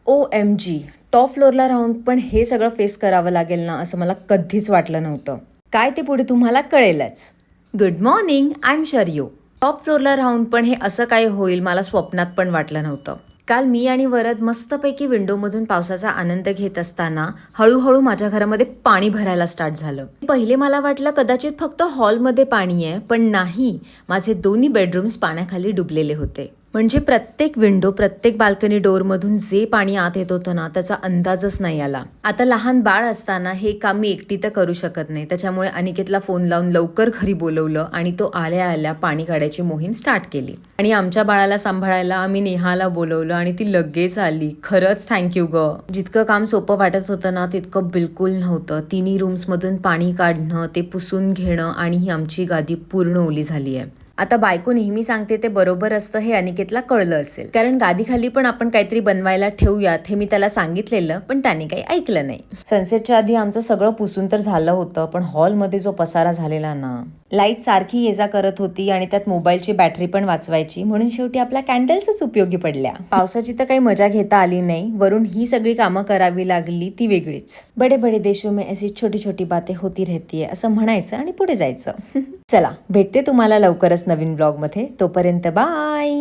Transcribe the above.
OMG, top फ्लोअरला राहून पण हे सगळं फेस करावं लागेल ना असं मला कधीच वाटलं नव्हतं. काय ते पुढे तुम्हाला कळेलच. Good morning, I am Sharyu. Top फ्लोअरला राहून पण हे असं काय होईल मला स्वप्नात पण वाटलं नव्हतं. काल मी आणि वरद मस्तपैकी विंडोमधून पावसाचा आनंद घेत असताना हळूहळू माझ्या घरामध्ये पाणी भरायला स्टार्ट झालं. पहिले मला वाटलं कदाचित फक्त हॉलमध्ये पाणी आहे, पण नाही, माझे दोन्ही बेडरूम्स पाण्याखाली डुबलेले होते. म्हणजे प्रत्येक विंडो, प्रत्येक बाल्कनी डोअरमधून जे पाणी आत येत होतं ना त्याचा अंदाजच नाही आला. आता लहान बाळ असताना हे काम मी एकटी तर करू शकत नाही, त्याच्यामुळे अनिकेतला फोन लावून लवकर घरी बोलवलं आणि तो आल्या आल्या पाणी काढायची मोहीम स्टार्ट केली. आणि आमच्या बाळाला सांभाळायला आम्ही नेहाला बोलवलं आणि ती लगेच आली. खरंच थँक्यू ग. जितकं काम सोपं वाटत होतं ना तितकं बिलकुल नव्हतं. तिन्ही रूम्समधून पाणी काढणं, ते पुसून घेणं आणि ही आमची गादी पूर्ण ओली झाली आहे. आता बायको नेहमी सांगते ते बरोबर असतं हे अनिकेतला कळलं असेल, कारण गादीखाली पण आपण काहीतरी बनवायला ठेवूयात हे मी त्याला सांगितलेलं, पण त्याने काही ऐकलं नाही. सनसेटच्या आधी आमचं सगळं पुसून तर झालं होतं, पण हॉलमध्ये जो पसारा झालेला ना, लाईट सारखी ये जा करत होती आणि त्यात मोबाईलची बॅटरी पण वाचवायची, म्हणून शेवटी आपल्या कॅन्डल्सच उपयोगी पडल्या. पावसाची तर काही मजा घेता आली नाही, वरून ही सगळी कामं करावी लागली ती वेगळीच. बडे बडे देशों में ऐसी छोटी छोटी बातें होती रहती है असं म्हणायचं आणि पुढे जायचं. चला, भेटते तुम्हाला लवकरच नवीन ब्लॉगमध्ये. तोपर्यंत बाय.